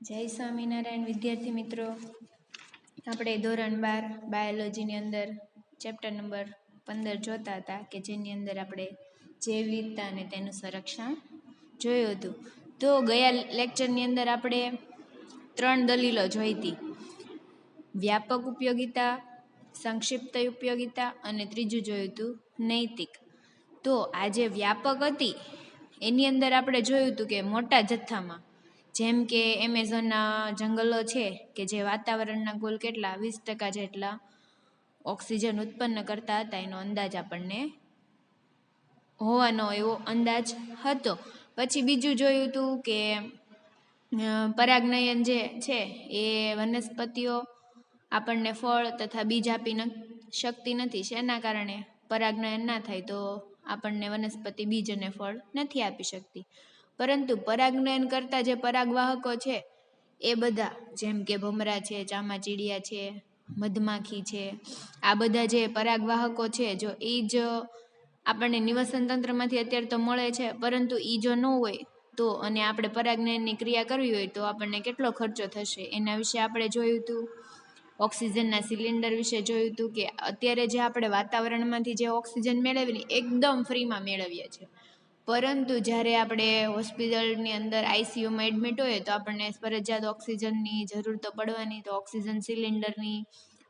જય સ્વામિનારાયણ વિદ્યાર્થી મિત્રો, આપણે ધોરણ 12 બાયોલોજીની અંદર ચેપ્ટર નંબર 15 જોતા હતા કે જેની અંદર આપણે જૈવ વિવિધતા અને તેનું સંરક્ષણ જોયું હતું. તો ગયા લેક્ચરની અંદર આપણે 3 દલીલો જોઈ હતી: વ્યાપક ઉપયોગિતા, સંક્ષિપ્ત ઉપયોગિતા અને ત્રીજું જોયું હતું નૈતિક. તો આજે વ્યાપક હતી એની અંદર આપણે જોયું હતું કે મોટા જથ્થામાં, જેમ કે એમેઝોનના જંગલો છે કે જે વાતાવરણના કુલ કેટલા 20% જેટલા ઓક્સિજન ઉત્પન્ન કરતા હતા, એનો અંદાજ આપણને હોવાનો એવો અંદાજ હતો. પછી બીજું જોયું હતું કે પરાગનયન જે છે એ વનસ્પતિઓ આપણને ફળ તથા બીજ આપી શકતી નથી. શેના કારણે? પરાગનયન ના થાય તો આપણને વનસ્પતિ બીજ અને ફળ નથી આપી શકતી. પરંતુ પરાગનયન કરતા જે પરાગવાહકો છે એ બધા, જેમ કે ભમરા છે, ચામાચીડિયા છે, મધમાખી છે, આ બધા જે પરાગવાહકો છે, જો એ જ આપણને નિવસન તંત્રમાંથી અત્યારે તો મળે છે, પરંતુ એ જો ન હોય તો અને આપણે પરાગનયનની ક્રિયા કરવી હોય તો આપણને કેટલો ખર્ચો થશે, એના વિશે આપણે જોયું હતું. ઓક્સિજનના સિલિન્ડર વિશે જોયું હતું કે અત્યારે જે આપણે વાતાવરણમાંથી જે ઓક્સિજન મેળવીને એકદમ ફ્રીમાં મેળવીએ છીએ, પરંતુ જ્યારે આપણે હોસ્પિટલની અંદર આઈસીયુમાં એડમિટ હોઈએ તો આપણને ફરજિયાત ઓક્સિજનની જરૂર તો પડવાની. તો ઓક્સિજન સિલિન્ડરની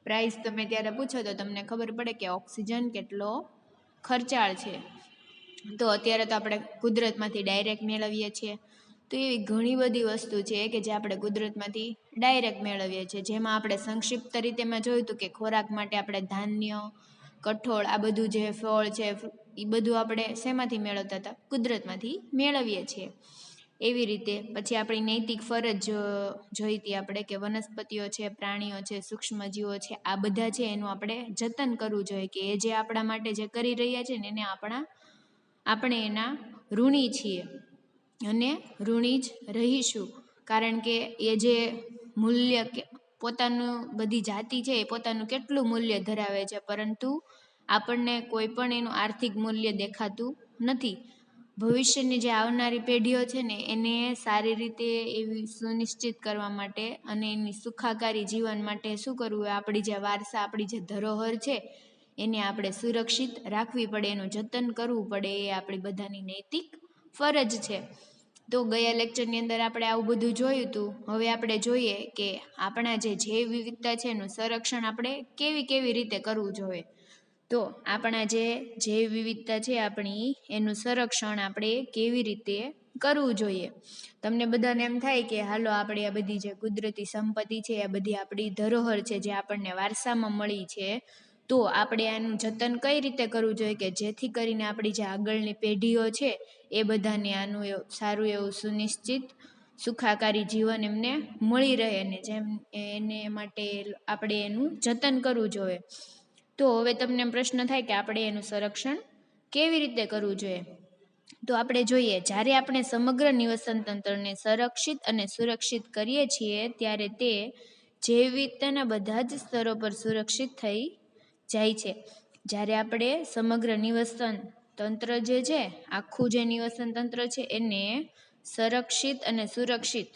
પ્રાઇસ તમે ત્યારે પૂછો તો તમને ખબર પડે કે ઓક્સિજન કેટલો ખર્ચાળ છે. તો અત્યારે તો આપણે કુદરતમાંથી ડાયરેક્ટ મેળવીએ છીએ. તો એવી ઘણી બધી વસ્તુ છે કે જે આપણે કુદરતમાંથી ડાયરેક્ટ મેળવીએ છીએ. જેમાં આપણે સંક્ષિપ્ત રીતેમાં જોયું હતું કે ખોરાક માટે આપણે ધાન્ય, કઠોળ, આ બધું જે ફળ છે એ બધું આપણે શેમાંથી મેળવતા હતા? કુદરતમાંથી મેળવીએ છીએ. એવી રીતે પછી આપણી નૈતિક ફરજ જોઈ હતી આપણે કે વનસ્પતિઓ છે, પ્રાણીઓ છે, સૂક્ષ્મજીવો છે, આ બધા છે એનું આપણે જતન કરવું જોઈએ કે એ જે આપણા માટે જે કરી રહ્યા છે ને એને આપણે એના ઋણી છીએ અને ઋણી જ રહીશું. કારણ કે એ જે મૂલ્ય પોતાનું બધી જાતિ છે એ પોતાનું કેટલું મૂલ્ય ધરાવે છે, પરંતુ આપણને કોઈ પણ એનું આર્થિક મૂલ્ય દેખાતું નથી. ભવિષ્યની જે આવનારી પેઢીઓ છે ને એને સારી રીતે એવી સુનિશ્ચિત કરવા માટે અને એની સુખાકારી જીવન માટે શું કરવું હોય? આપણી જે વારસા, આપણી જે ધરોહર છે એને આપણે સુરક્ષિત રાખવી પડે, એનું જતન કરવું પડે, એ આપણી બધાની નૈતિક ફરજ છે. તો ગયા લેક્ચરની અંદર આપણે આવું બધું જોયું હતું. હવે આપણે જોઈએ કે આપણા જે જૈવ વિવિધતા છે એનું સંરક્ષણ આપણે કેવી રીતે કરવું જોઈએ. તો આપણા જે જૈવ વિવિધતા છે આપણી, એનું સંરક્ષણ આપણે કેવી રીતે કરવું જોઈએ. તમને બધાને એમ થાય કે હાલો આપણે આ બધી જે કુદરતી સંપત્તિ છે, આ બધી આપણી ધરોહર છે જે આપણને વારસામાં મળી છે, તો આપણે આનું જતન કઈ રીતે કરવું જોઈએ કે જેથી કરીને આપણી જે આગળની પેઢીઓ છે એ બધાને આનું સારું એવું સુનિશ્ચિત સુખાકારી જીવન એમને મળી રહે, ને જેમ એને માટે આપણે એનું જતન કરવું જોઈએ. તો હવે તમને પ્રશ્ન થાય કે આપણે એનું સંરક્ષણ કેવી રીતે કરવું જોઈએ. તો આપણે જોઈએ, જ્યારે આપણે સમગ્ર નિવસન તંત્રને સંરક્ષિત અને સુરક્ષિત કરીએ છીએ ત્યારે તે જૈવ વિવિધતાના બધા જ સ્તરો પર સુરક્ષિત થઈ જાય છે. જ્યારે આપણે સમગ્ર નિવસન તંત્ર જે છે, આખું જે નિવસન તંત્ર છે એને સંરક્ષિત અને સુરક્ષિત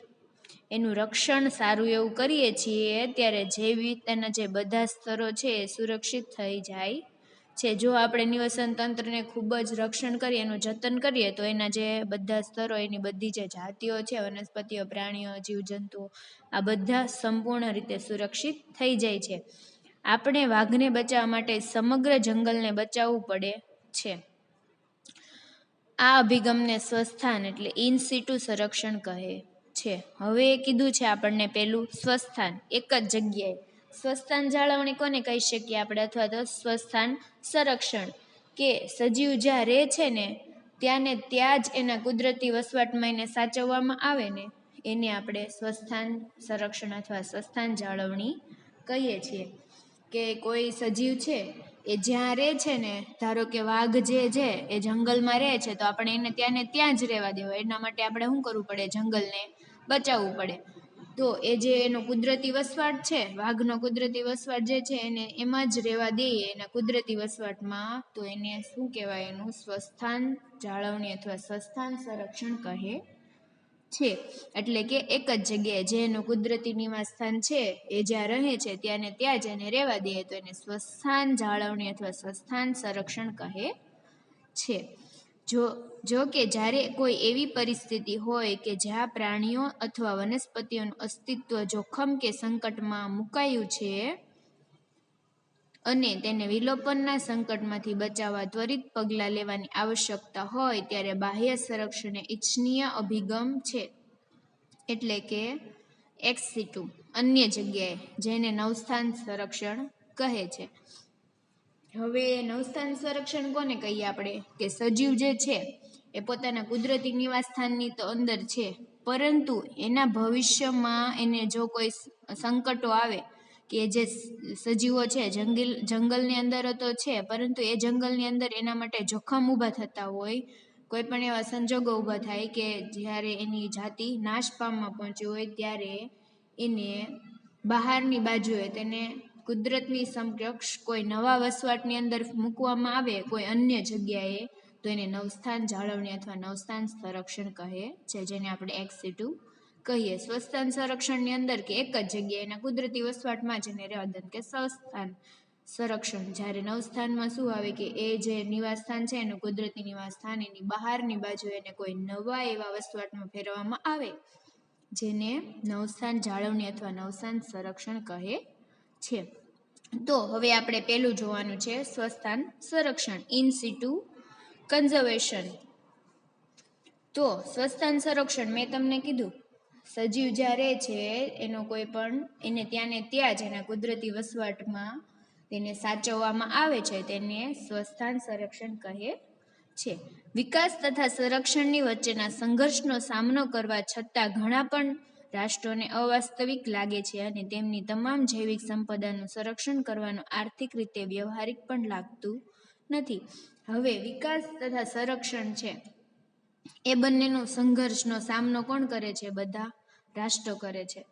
એનું રક્ષણ સારું એવું કરીએ છીએ ત્યારે જૈવ વિવિધતાના જે બધા સ્તરો છે એ સુરક્ષિત થઈ જાય છે. જો આપણે નિવસન તંત્રને ખૂબ જ રક્ષણ કરીએ, એનું જતન કરીએ, તો એના જે બધા સ્તરો, એની બધી જે જાતિઓ છે, વનસ્પતિઓ, પ્રાણીઓ, જીવજંતુઓ, આ બધા સંપૂર્ણ રીતે સુરક્ષિત થઈ જાય છે. આપણે વાઘને બચાવવા માટે સમગ્ર જંગલને બચાવવું પડે છે. આ અભિગમને સ્વસ્થાન એટલે ઇન સિટુ સંરક્ષણ કહે છે. હવે કીધું છે આપણને પેલું સ્વસ્થાન, એક જ જગ્યાએ સ્વસ્થાન જાળવણી કોને કહી શકીએ આપણે, અથવા તો સ્વસ્થાન સંરક્ષણ, કે સજીવ જ્યાં રહે છે ને ત્યાંને ત્યાં જ એના કુદરતી વસવાટમાં એને સાચવવામાં આવે ને એને આપણે સ્વસ્થાન સંરક્ષણ અથવા સ્વસ્થાન જાળવણી કહીએ છીએ. કે કોઈ સજીવ છે એ જ્યાં રહે છે ને, ધારો કે વાઘ જે છે એ જંગલમાં રહે છે, તો આપણે એને ત્યાં જ રહેવા દેવા. એના માટે આપણે શું કરવું પડે? જંગલને બચાવવું પડે. તો એ જે એનો કુદરતી વસવાટ છે, વાઘનો કુદરતી વસવાટ જે છે એને એમાં જ રહેવા દઈએ, એના કુદરતી વસવાટમાં, તો એને શું કહેવાય? એનું સ્વસ્થાન જાળવણી અથવા સ્વસ્થાન સંરક્ષણ કહે છે, એટલે કે એક જ જગ્યાએ જેનું કુદરતી નિવાસ સ્થાન છે એ જ્યાં રહે છે ત્યાં ને ત્યાં જ એને રહેવા દે તો એને સ્વસ્થાન જાળવણી અથવા સ્વસ્થાન સંરક્ષણ કહે છે. જો કે જ્યારે કોઈ એવી પરિસ્થિતિ હોય કે જ્યાં પ્રાણીઓ અથવા વનસ્પતિઓનું અસ્તિત્વ જોખમ કે સંકટમાં મુકાયું છે અને તેને વિલોપનના સંકટમાંથી બચાવવા ત્વરિત પગલાં લેવાની આવશ્યકતા હોય ત્યારે બાહ્ય સંરક્ષણ એ ઇચ્છનીય અભિગમ છે, એટલે કે ex-situ અન્ય જગ્યાએ, જેને નવસ્થાન સંરક્ષણ કહે છે. હવે નવસ્થાન સંરક્ષણ કોને કહીએ આપણે? કે સજીવ જે છે એ પોતાના કુદરતી નિવાસ સ્થાનની તો અંદર છે, પરંતુ એના ભવિષ્યમાં એને જો કોઈ સંકટો આવે કે જે સજીવો છે જંગલની અંદર તો છે, પરંતુ એ જંગલની અંદર એના માટે જોખમ ઊભા થતા હોય, કોઈ પણ એવા સંજોગો ઊભા થાય કે જ્યારે એની જાતિ નાશ પામવા પહોંચી હોય ત્યારે એને બહારની બાજુએ તેને કુદરતની સમકક્ષ કોઈ નવા વસવાટની અંદર મૂકવામાં આવે કોઈ અન્ય જગ્યાએ તો એને નવસ્થાન જાળવણી અથવા નવસ્થાન સંરક્ષણ કહે છે, જેને આપણે ex-situ કહીએ. સ્વસ્થાન સંરક્ષણની અંદર કે એક જ જગ્યાએ એના કુદરતી વસવાટમાં જ એને રહેવા દે કે સ્વસ્થાન સંરક્ષણ. જ્યારે નવસ્થાનમાં શું આવે કે એ જે નિવાસ સ્થાન છે એનું કુદરતી નિવાસ સ્થાન એની બહારની બાજુ એને કોઈ નવા એવા વસવાટમાં ફેરવવામાં આવે જેને નવસ્થાન જાળવણી અથવા નવસ્થાન સંરક્ષણ કહે છે. તો હવે આપણે પહેલું જોવાનું છે સ્વસ્થાન સંરક્ષણ, ઇન સિટુ કન્ઝર્વેશન. તો સ્વસ્થાન સંરક્ષણ મેં તમને કીધું સજીવ જ્યાં રહે છે એનો કોઈ પણ એને ત્યાં ને ત્યાં જ એના કુદરતી વસવાટમાં તેને સાચવવામાં આવે છે તેને સ્વસ્થાન સંરક્ષણ કહે છે. વિકાસ તથા સંરક્ષણની વચ્ચેના સંઘર્ષનો સામનો કરવા છતાં ઘણા પણ રાષ્ટ્રોને અવાસ્તવિક લાગે છે અને તેમની તમામ જૈવિક સંપદાનું સંરક્ષણ કરવાનું આર્થિક રીતે વ્યવહારિક પણ લાગતું નથી. હવે વિકાસ તથા સંરક્ષણ છે એ બંનેનો સંઘર્ષનો સામનો કોણ કરે છે? બધા રાષ્ટ્રો કરે છે.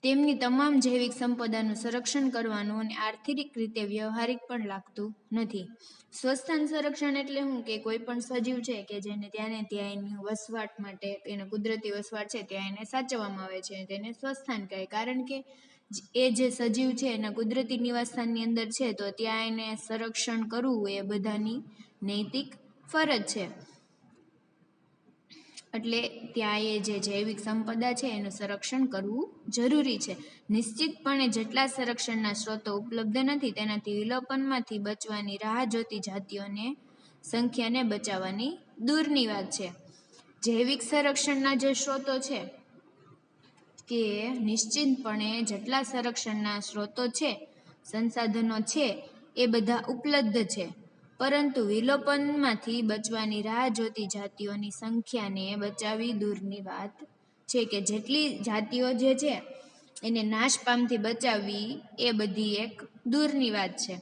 તેમની તમામ જૈવિક સંપદાનું સંરક્ષણ કરવાનું અને આર્થિક રીતે વ્યવહારિક પણ લાગતું નથી. સ્વસ્થાન સંરક્ષણ એટલે શું? કે કોઈ પણ સજીવ છે કે જેને ત્યાં ને ત્યાં એની વસવાટ માટે એનો કુદરતી વસવાટ છે ત્યાં એને સાચવવામાં આવે છે તેને સ્વસ્થાન કહે. કારણ કે એ જે સજીવ છે એના કુદરતી નિવાસસ્થાનની અંદર છે તો ત્યાં એને સંરક્ષણ કરવું એ બધાની નૈતિક ફરજ છે. એટલે ત્યાં એ જે જૈવિક સંપદા છે એનું સંરક્ષણ કરવું જરૂરી છે. નિશ્ચિતપણે જેટલા સંરક્ષણના સ્ત્રોતો ઉપલબ્ધ નથી તેનાથી વિલોપનમાંથી બચવાની રાહ જોતી જાતિઓને સંખ્યાને બચાવવાની દૂરની વાત છે. જૈવિક સંરક્ષણના જે સ્ત્રોતો છે કે નિશ્ચિતપણે જેટલા સંરક્ષણના સ્ત્રોતો છે સંસાધનો છે એ બધા ઉપલબ્ધ છે, પરંતુ વિલોપનમાંથી બચવાની રાહ જોતી જાતિઓની સંખ્યાને બચાવવી દૂરની વાત છે. કે જેટલી જાતિઓ જે છે એને નાશ પામથી બચાવવી એ બધી એક દૂરની વાત છે.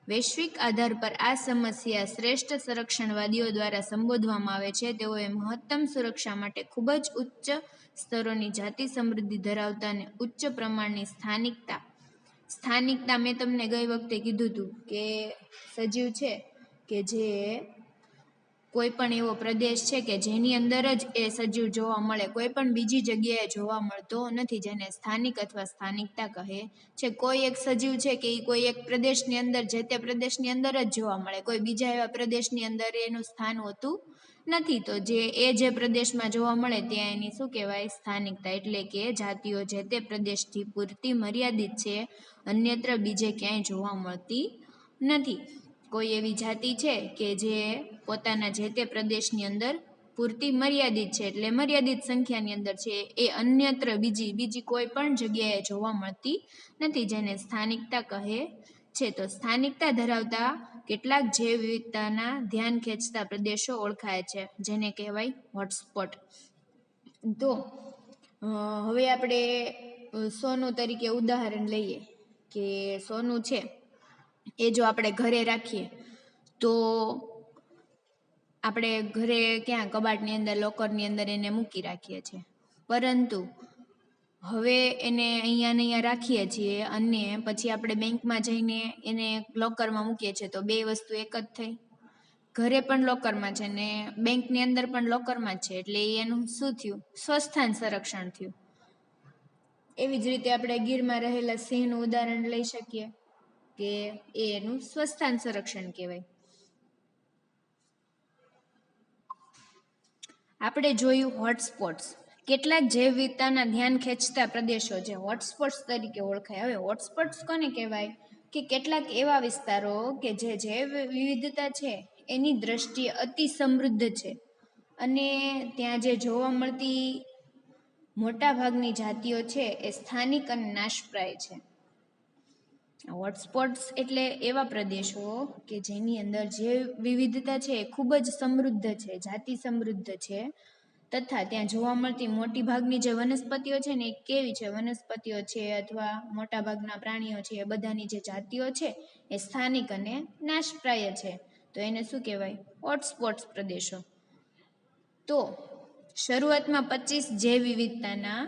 વૈશ્વિક આધાર પર આ સમસ્યા શ્રેષ્ઠ સંરક્ષણવાદીઓ દ્વારા સંબોધવામાં આવે છે. તેઓએ મહત્તમ સુરક્ષા માટે ખૂબ જ ઉચ્ચ સ્તરોની જાતિ સમૃદ્ધિ ધરાવતા અને ઉચ્ચ પ્રમાણની સ્થાનિકતા મેં તમને ગઈ વખતે કીધું હતું કે સજીવ છે કે જે કોઈ પણ એવો પ્રદેશ છે કે જેની અંદર જ એ સજીવ જોવા મળે, કોઈ પણ બીજી જગ્યાએ જોવા મળતો નથી, જેને સ્થાનિક અથવા સ્થાનિકતા કહે છે. કોઈ એક સજીવ છે કે એ કોઈ એક પ્રદેશની અંદર જે તે પ્રદેશની અંદર જ જોવા મળે, કોઈ બીજા એવા પ્રદેશની અંદર એનું સ્થાન હોતું નથી. તો જે પ્રદેશમાં જોવા મળે ત્યાં એની શું કહેવાય? સ્થાનિકતા. એટલે કે જાતિઓ જે તે પ્રદેશથી પૂરતી મર્યાદિત છે, અન્યત્ર બીજે ક્યાંય જોવા મળતી નથી. કોઈ એવી જાતિ છે કે જે પોતાના જે તે પ્રદેશની અંદર પૂરતી મર્યાદિત છે, એટલે મર્યાદિત સંખ્યાની અંદર છે, એ અન્યત્ર બીજી કોઈ પણ જગ્યાએ જોવા મળતી નથી, જેને સ્થાનિકતા કહે છે. તો સ્થાનિકતા ધરાવતા કેટલાક જૈવ વિવિધતાના ધ્યાન ખેંચતા પ્રદેશો ઓળખાય છે, જેને કહેવાય હોટસ્પોટ. તો હવે આપણે સોનું તરીકે ઉદાહરણ લઈએ કે સોનું છે એ જો આપણે ઘરે રાખીએ તો આપણે ઘરે ક્યાં કબાટની અંદર લોકરની અંદર એને મૂકી રાખીએ છીએ, પરંતુ હવે એને અહીંયા રાખીએ છીએ અને પછી આપણે બેંકમાં જઈને એને લોકરમાં મૂકીએ છીએ તો બે વસ્તુ એક જ થઈ. ઘરે પણ લોકરમાં છે ને બેંકની અંદર પણ લોકરમાં છે, એટલે એનું શું થયું? સ્વસ્થાન સંરક્ષણ થયું. એવી જ રીતે આપણે ગીરમાં રહેલા સિંહનું ઉદાહરણ લઈ શકીએ કે એનું સ્વસ્થાન સંરક્ષણ કહેવાય. આપણે જોયું હોટસ્પોટ્સ. કેટલાક જૈવ વિવિધતાના ધ્યાન ખેંચતા પ્રદેશો જે હોટસ્પોટ્સ તરીકે ઓળખાય. હવે હોટસ્પોટ્સ કોને કહેવાય? કે કેટલાક એવા વિસ્તારો કે જે જૈવ વિવિધતા છે એની દ્રષ્ટિએ અતિ સમૃદ્ધ છે અને ત્યાં જે જોવા મળતી મોટા ભાગની જાતિઓ છે એ સ્થાનિક અને નાશપ્રાય છે. હોટસ્પોટ્સ એટલે એવા પ્રદેશો કે જેની અંદર જે વિવિધતા છે એ ખૂબ જ સમૃદ્ધ છે, જાતિ સમૃદ્ધ છે, તથા ત્યાં જોવા મળતી મોટી ભાગની જે વનસ્પતિઓ છે ને એ કેવી છે? વનસ્પતિઓ છે અથવા મોટા ભાગના પ્રાણીઓ છે એ બધાની જે જાતિઓ છે એ સ્થાનિક અને નાશપ્રાય છે. તો એને શું કહેવાય? હોટસ્પોટ્સ પ્રદેશો. તો શરૂઆતમાં 25 જૈવ વિવિધતાના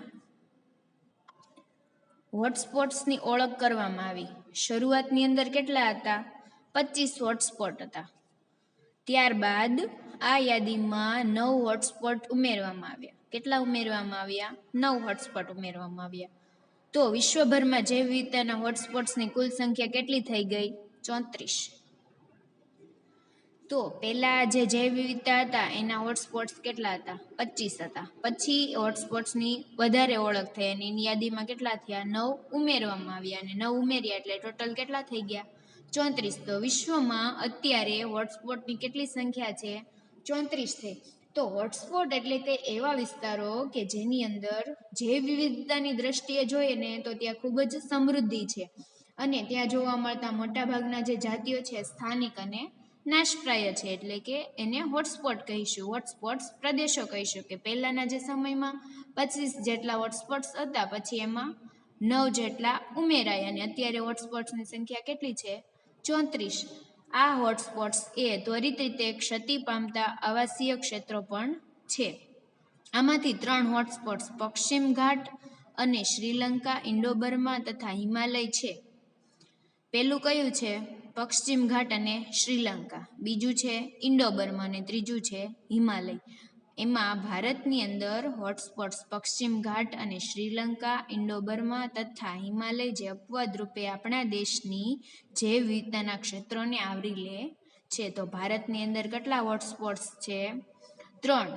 હોટસ્પોટ્સની ઓળખ કરવામાં આવી. શરૂઆતની અંદર કેટલા હતા? 25 હોટસ્પોટ હતા. ત્યારબાદ આ યાદીમાં 9 હોટસ્પોટ ઉમેરવામાં આવ્યા. કેટલા ઉમેરવામાં આવ્યા? 9 હોટસ્પોટ ઉમેરવામાં આવ્યા. તો વિશ્વભરમાં જૈવ વિવિધતાના હોટસ્પોટ્સની કુલ સંખ્યા કેટલી થઈ ગઈ? 34. તો પહેલા જે જૈવ વિવિધતા હતા એના હોટસ્પોટ્સ કેટલા હતા? 25 હતા. પછી હોટસ્પોટ્સની વધારે ઓળખ થઈ અને એની યાદીમાં કેટલા થયા? 9 ઉમેરવામાં આવ્યા અને 9 ઉમેર્યા એટલે ટોટલ કેટલા થઈ ગયા? 34. તો વિશ્વમાં અત્યારે હોટસ્પોટની કેટલી સંખ્યા છે? 34 થઈ. તો હોટસ્પોટ એટલે કે એવા વિસ્તારો કે જેની અંદર જૈવ વિવિધતાની દ્રષ્ટિએ જોઈએ ને તો ત્યાં ખૂબ જ સમૃદ્ધિ છે અને ત્યાં જોવા મળતા મોટાભાગના જે જાતિઓ છે સ્થાનિક અને નાશપ્રાય છે, એટલે કે એને હોટસ્પોટ કહીશું, હોટસ્પોટ્સ પ્રદેશો કહીશું. કે પહેલાના જે સમયમાં 25 જેટલા હોટસ્પોટ્સ હતા, પછી એમાં 9 જેટલા ઉમેરાય અને અત્યારે હોટસ્પોટ્સની સંખ્યા કેટલી છે? 34. આ હોટસ્પોટ્સ એ ત્વરિત રીતે ક્ષતિ પામતા આવાસીય ક્ષેત્રો પણ છે. આમાંથી 3 હોટસ્પોટ્સ પશ્ચિમ ઘાટ અને શ્રીલંકા, ઇન્ડો બર્મા તથા હિમાલય છે. પહેલું કયું છે? પશ્ચિમ ઘાટ અને શ્રીલંકા. બીજું છે ઇન્ડો બર્મા અને ત્રીજું છે હિમાલય. એમાં ભારતની અંદર હોટસ્પોટ્સ પશ્ચિમ ઘાટ અને શ્રીલંકા, ઇન્ડો બર્મા તથા હિમાલય જે અપવાદ રૂપે આપણા દેશની જૈવ વિવિધતાના ક્ષેત્રોને આવરી લે છે. તો ભારતની અંદર કેટલા હોટસ્પોટ્સ છે? 3.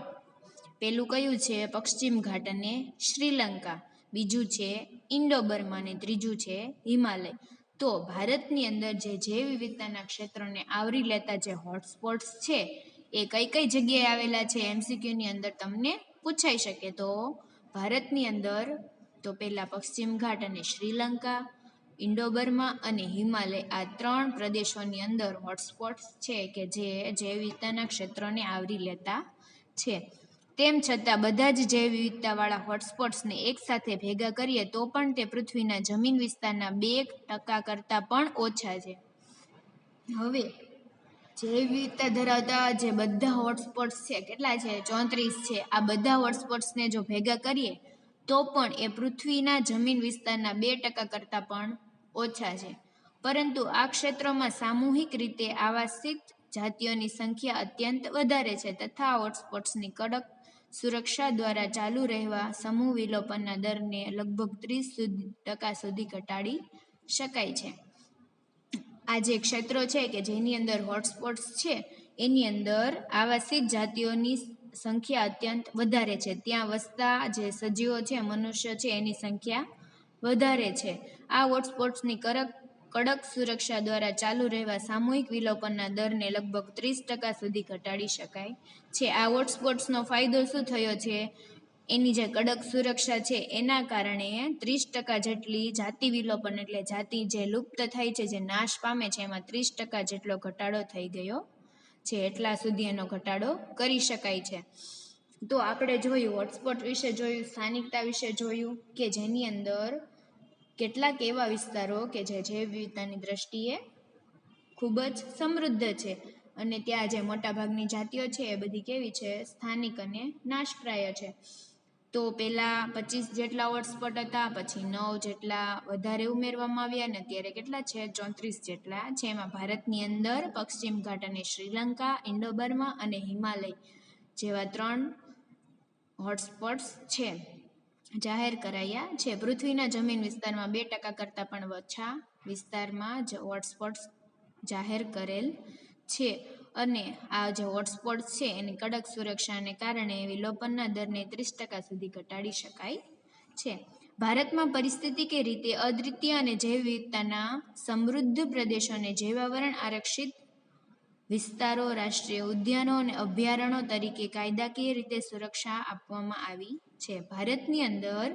પેલું કયું છે? પશ્ચિમ ઘાટ અને શ્રીલંકા. બીજું છે ઇન્ડો બર્મા અને ત્રીજું છે હિમાલય. તો ભારતની અંદર જે જૈવ વિવિધતાના ક્ષેત્રોને આવરી લેતા જે હોટસ્પોટ્સ છે એ કઈ કઈ જગ્યાએ આવેલા છે? MCQની અંદર તમને પૂછાઈ શકે. તો ભારતની અંદર તો પહેલા પશ્ચિમ ઘાટ અને શ્રીલંકા, ઇન્ડો બર્મા અને હિમાલય આ 3 પ્રદેશોની અંદર હોટસ્પોટ્સ છે કે જે જૈવ વિવિધતાના ક્ષેત્રોને આવરી લેતા છે. તેમ છતાં બધા જ જૈવ વિવિધતાવાળા હોટસ્પોટ્સને એકસાથે ભેગા કરીએ તો પણ તે પૃથ્વીના જમીન વિસ્તારના 2% કરતાં પણ ઓછા છે. હવે જૈવ વિવિધતા ધરાવતા જે બધા હોટસ્પોટ્સ છે કેટલા છે? 34 છે. આ બધા હોટસ્પોટ્સને જો ભેગા કરીએ તો પણ એ પૃથ્વીના જમીન વિસ્તારના 2% કરતાં પણ ઓછા છે. પરંતુ આ ક્ષેત્રોમાં સામૂહિક રીતે આવાસિત જાતિઓની સંખ્યા અત્યંત વધારે છે તથા હોટસ્પોટ્સની કડક સુરક્ષા દ્વારા ચાલુ રહેવા સમૂહ વિલોપનના દરને લગભગ 30% સુધી ઘટાડી શકાય છે. આ જે ક્ષેત્રો છે કે જેની અંદર હોટસ્પોટ્સ છે એની અંદર આવાસિત જાતિઓની સંખ્યા અત્યંત વધારે છે. ત્યાં વસતા જે સજીવો છે, મનુષ્ય છે, એની સંખ્યા વધારે છે. આ હોટસ્પોટ્સની કડક સુરક્ષા દ્વારા ચાલુ રહેવા સામૂહિક વિલોપનના દરને લગભગ 30% સુધી ઘટાડી શકાય છે. આ હોટસ્પોટ્સનો ફાયદો શું થયો છે? એની જે કડક સુરક્ષા છે એના કારણે 30% જેટલી જાતિ વિલોપન એટલે જાતિ જે લુપ્ત થાય છે, જે નાશ પામે છે, એમાં 30% જેટલો ઘટાડો થઈ ગયો છે. એટલા સુધી એનો ઘટાડો કરી શકાય છે. તો આપણે જોયું હોટસ્પોટ વિશે જોયું, સ્થાનિકતા વિશે જોયું કે જેની અંદર કેટલાક એવા વિસ્તારો કે જે જૈવ વિવિધતાની દ્રષ્ટિએ ખૂબ જ સમૃદ્ધ છે અને ત્યાં જે મોટાભાગની જાતિઓ છે એ બધી કેવી છે? સ્થાનિક અને નાશપ્રાય છે. તો પહેલાં 25 જેટલા હોટસ્પોટ હતા, પછી 9 જેટલા વધારે ઉમેરવામાં આવ્યા અને અત્યારે કેટલા છે? 34 જેટલા છે. એમાં ભારતની અંદર પશ્ચિમ ઘાટ અને શ્રીલંકા, ઇન્ડો બર્મા અને હિમાલય જેવા 3 હોટસ્પોટ્સ છે જાહેર કરાયા છે. પૃથ્વીના જમીન વિસ્તારમાં 2% કરતાં પણ ઓછા વિસ્તારમાં હોટસ્પોટ્સ જાહેર કરેલ છે અને આ જે હોટસ્પોટ છે એની કડક સુરક્ષાને કારણે વિલોપનના દરને 30% સુધી ઘટાડી શકાય છે. ભારતમાં પરિસ્થિતિક રીતે અદ્વિતીય અને જૈવ વિવિધતાના સમૃદ્ધ પ્રદેશોને જૈવાવરણ આરક્ષિત વિસ્તારો, રાષ્ટ્રીય ઉદ્યાનો અને અભયારણ્યો તરીકે કાયદાકીય રીતે સુરક્ષા આપવામાં આવી છે. ભારતની અંદર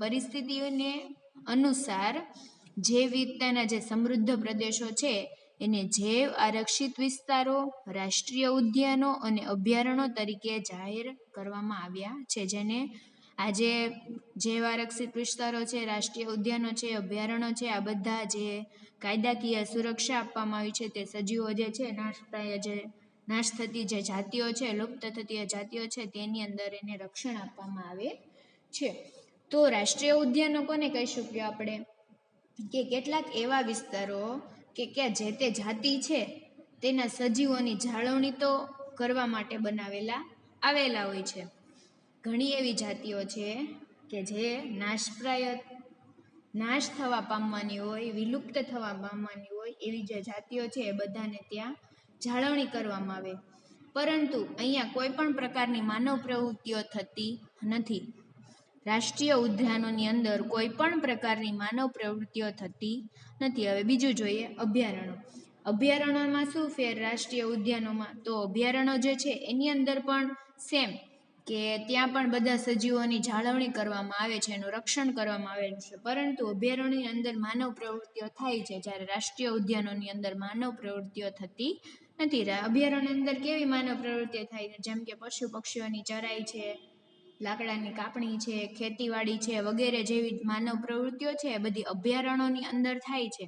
પરિસ્થિતિને અનુસાર જૈવ વિવિધતાના જે સમૃદ્ધ પ્રદેશો છે એને જૈવ આરક્ષિત વિસ્તારો, રાષ્ટ્રીય ઉદ્યાનો અને અભયારણ્યો તરીકે જાહેર કરવામાં આવ્યા છે. જેને આજે જૈવ આરક્ષિત વિસ્તારો છે, રાષ્ટ્રીય ઉદ્યાનો છે, અભયારણ્યો છે, આ બધા જે કાયદાકીય સુરક્ષા આપવામાં આવી છે તે સજીવો જે છે નાશ થતી જે જાતિઓ છે, લુપ્ત થતી જાતિઓ છે તેની અંદર એને રક્ષણ આપવામાં આવે છે. તો રાષ્ટ્રીય ઉદ્યાનો કોને કહી શકીએ આપણે? કે કેટલાક એવા વિસ્તારો કે જે તે જાતિ છે તેના સજીવોની જાળવણી તો કરવા માટે આવેલા હોય છે. ઘણી એવી જાતિઓ છે કે જે નાશ થવા પામવાની હોય, વિલુપ્ત થવા પામવાની હોય એવી જે જાતિઓ છે એ બધાને ત્યાં જાળવણી કરવામાં આવે. પરંતુ અહીંયા કોઈ પણ પ્રકારની માનવ પ્રવૃત્તિઓ થતી નથી. રાષ્ટ્રીય ઉદ્યાનોની અંદર કોઈ પણ પ્રકારની માનવ પ્રવૃત્તિઓ થતી નથી. હવે બીજું જોઈએ અભયારણ્યો. અભયારણ્યોમાં શું ફેર રાષ્ટ્રીય ઉદ્યાનોમાં? તો અભયારણ્યો જે છે એની અંદર પણ સેમ કે ત્યાં પણ બધા સજીવોની જાળવણી કરવામાં આવે છે, એનું રક્ષણ કરવામાં આવેલું છે. પરંતુ અભયારણ્યની અંદર માનવ પ્રવૃત્તિઓ થાય છે, જ્યારે રાષ્ટ્રીય ઉદ્યાનોની અંદર માનવ પ્રવૃત્તિઓ થતી નથી. અભયારણ્યની અંદર કેવી માનવ પ્રવૃત્તિઓ થાય છે? જેમ કે પશુ પક્ષીઓની ચરાઈ છે, લાકડાની કાપણી છે, ખેતીવાડી છે વગેરે જેવી માનવ પ્રવૃત્તિઓ છે એ બધી અભયારણ્યોની અંદર થાય છે,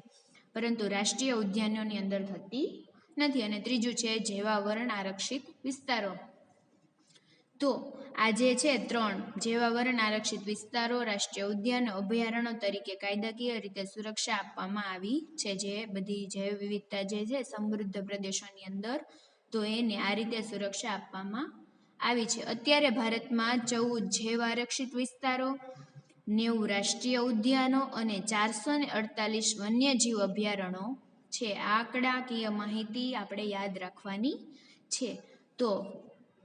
પરંતુ રાષ્ટ્રીય ઉદ્યાનોની અંદર થતી નથી. અને ત્રીજું છે જૈવાવરણ આરક્ષિત વિસ્તારો. તો આ જે છે 3 જૈવાવરણ આરક્ષિત વિસ્તારો, રાષ્ટ્રીય ઉદ્યાનો, અભયારણ્યો તરીકે કાયદાકીય રીતે સુરક્ષા આપવામાં આવી છે. જે બધી જૈવ વિવિધતા જે છે સમૃદ્ધ પ્રદેશોની અંદર, તો એને આ રીતે સુરક્ષા આપવામાં આવી છે. અત્યારે ભારતમાં 14 જૈવ આરક્ષિત વિસ્તારો, 90 રાષ્ટ્રીય ઉદ્યાનો અને 448 વન્યજીવ અભયારણ્યો છે. આ આંકડાકીય માહિતી આપણે યાદ રાખવાની છે. તો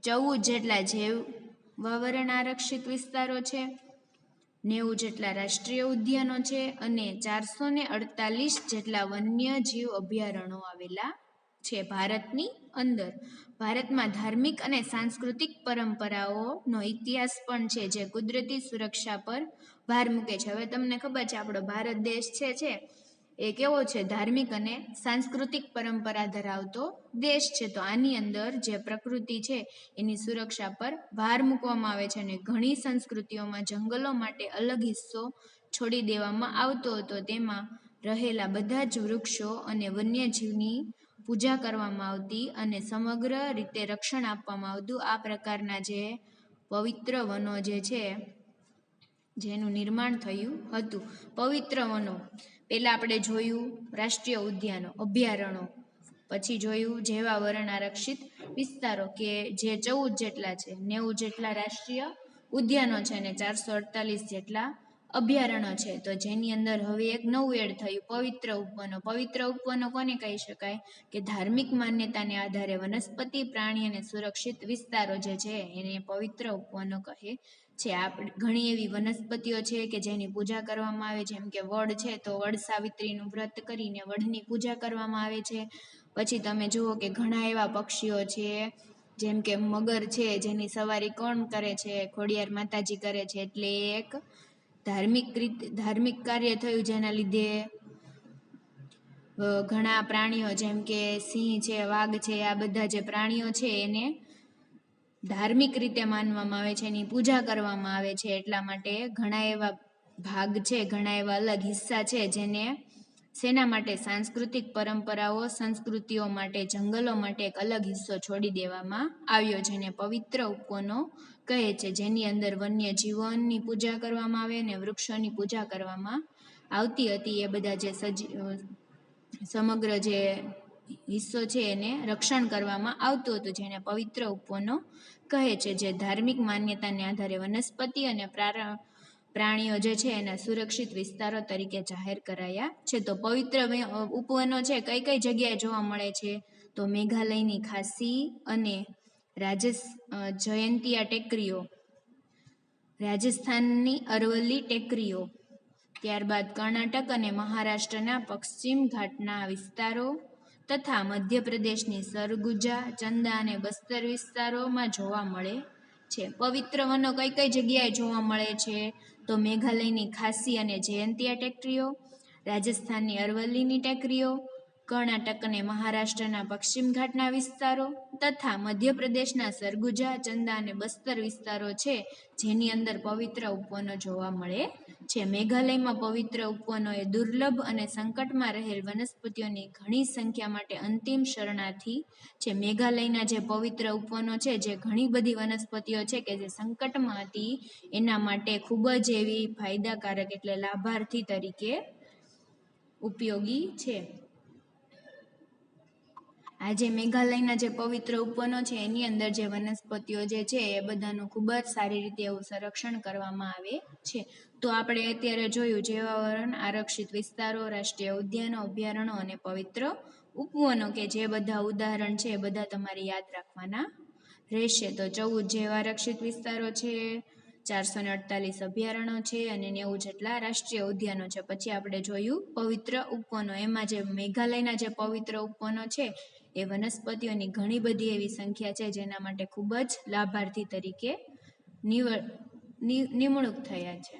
14 જેટલા જૈવાવરણ આરક્ષિત વિસ્તારો છે, 90 જેટલા રાષ્ટ્રીય ઉદ્યાનો છે અને 448 જેટલા વન્યજીવ અભયારણ્યો આવેલા છે ભારતની અંદર. ભારતમાં ધાર્મિક અને સાંસ્કૃતિક પરંપરાઓનો ઇતિહાસ પણ છે જે કુદરતી સુરક્ષા પર ભાર મૂકે છે. હવે તમને ખબર છે આપણો ભારત દેશ છે એ કેવો છે? ધાર્મિક અને સાંસ્કૃતિક પરંપરા ધરાવતો દેશ છે. તો આની અંદર જે પ્રકૃતિ છે એની સુરક્ષા પર ભાર મૂકવામાં આવે છે અને ઘણી સંસ્કૃતિઓમાં જંગલો માટે અલગ હિસ્સો છોડી દેવામાં આવતો હતો. તેમાં રહેલા બધા જ વૃક્ષો અને વન્યજીવની પૂજા કરવામાં આવતી અને સમગ્ર રીતે રક્ષણ આપવામાં આવતું. આ પ્રકારના જે પવિત્ર વનો જે છે જેનું નિર્માણ થયું હતું. પવિત્ર વનો પહેલાં આપણે જોયું રાષ્ટ્રીય ઉદ્યાનો, અભયારણ્યો, પછી જોયું જૈવાવરણ આરક્ષિત વિસ્તારો કે જે 14 જેટલા છે, 90 જેટલા રાષ્ટ્રીય ઉદ્યાનો છે અને 448 જેટલા અભયારણ્યો છે. તો જેની અંદર હવે એક નવું એડ થયું પવિત્ર ઉપવનો. પવિત્ર ઉપવનો કોને કહી શકાય? કે ધાર્મિક માન્યતાને આધારે વનસ્પતિ, પ્રાણી અને સુરક્ષિત વિસ્તારો જે છે એને પવિત્ર ઉપવનો કહે છે. ઘણી એવી વનસ્પતિઓ છે કે જેની પૂજા કરવામાં આવે, જેમ કે વડ છે તો વડ સાવિત્રીનું વ્રત કરીને વડની પૂજા કરવામાં આવે છે. પછી તમે જુઓ કે ઘણા એવા પક્ષીઓ છે જેમ કે મગર છે જેની સવારી કોણ કરે છે? ખોડિયાર માતાજી કરે છે. એટલે એક ધાર્મિક કાર્ય થયું જેના લીધે ઘણા પ્રાણીઓ જેમ કે સિંહ છે, વાઘ છે, આ બધા જે પ્રાણીઓ છે એને ધાર્મિક રીતે માનવામાં આવે છે, એની પૂજા કરવામાં આવે છે. એટલા માટે ઘણા એવા ભાગ છે, ઘણા એવા અલગ હિસ્સા છે જેને શેના માટે? સાંસ્કૃતિક પરંપરાઓ, સંસ્કૃતિઓ માટે, જંગલો માટે એક અલગ હિસ્સો છોડી દેવામાં આવ્યો, જેને પવિત્ર ઉપવનો કહે છે, જેની અંદર વન્ય જીવનની પૂજા કરવામાં આવે અને વૃક્ષોની પૂજા કરવામાં આવતી હતી. એ બધા જે સમગ્ર જે હિસ્સો છે એને રક્ષણ કરવામાં આવતું હતું, જેને પવિત્ર ઉપવનો કહે છે, જે ધાર્મિક માન્યતાને આધારે વનસ્પતિ અને પ્રાણીઓ જે છે એના સુરક્ષિત વિસ્તારો તરીકે જાહેર કરાયા છે. તો પવિત્ર ઉપવનો છે કઈ કઈ જગ્યાએ જોવા મળે છે? તો મેઘાલયની ખાસી અને જયંતિયા ટેકરીઓ, રાજસ્થાનની અરવલ્લી ટેકરીઓ, ત્યારબાદ કર્ણાટક અને મહારાષ્ટ્રના પશ્ચિમ ઘાટના વિસ્તારો તથા મધ્યપ્રદેશની સરગુજા, ચંદા અને બસ્તર વિસ્તારોમાં જોવા મળે છે. પવિત્ર વનો કઈ કઈ જગ્યાએ જોવા મળે છે? તો મેઘાલયની ખાસી અને જયંતિયા ટેકરીઓ, રાજસ્થાનની અરવલ્લીની ટેકરીઓ, કર્ણાટક અને મહારાષ્ટ્રના પશ્ચિમ ઘાટના વિસ્તારો તથા મધ્યપ્રદેશના સરગુજા, ચંદા અને બસ્તર વિસ્તારો છે, જેની અંદર પવિત્ર ઉપવનો જોવા મળે છે. મેઘાલયમાં પવિત્ર ઉપવનો એ દુર્લભ અને સંકટમાં રહેલ વનસ્પતિઓની ઘણી સંખ્યા માટે અંતિમ શરણાર્થી છે. મેઘાલયના જે પવિત્ર ઉપવનો છે, જે ઘણી બધી વનસ્પતિઓ છે કે જે સંકટમાં હતી, એના માટે ખૂબ જ એવી ફાયદાકારક એટલે લાભાર્થી તરીકે ઉપયોગી છે. આ જે મેઘાલયના જે પવિત્ર ઉપવનો છે એની અંદર જે વનસ્પતિઓ જે છે એ બધાનું ખૂબ જ સારી રીતે એવું સંરક્ષણ કરવામાં આવે છે. તો આપણે અત્યારે જોયું જૈવાવરણ, આરક્ષિત વિસ્તારો, રાષ્ટ્રીય ઉદ્યાનો, અભયારણ્યો અને પવિત્ર ઉપવનો, કે જે બધા ઉદાહરણ છે એ બધા તમારે યાદ રાખવાના રહેશે. તો 14 જૈવારક્ષિત વિસ્તારો છે, 448 અભયારણ્યો છે અને 90 જેટલા રાષ્ટ્રીય ઉદ્યાનો છે. પછી આપણે જોયું પવિત્ર ઉપવનો, એમાં જે મેઘાલયના જે પવિત્ર ઉપવનો છે એ વનસ્પતિઓની ઘણી બધી એવી સંખ્યા છે, જેના માટે ખૂબ જ લાભાર્થી તરીકે નિમણૂક થયા છે.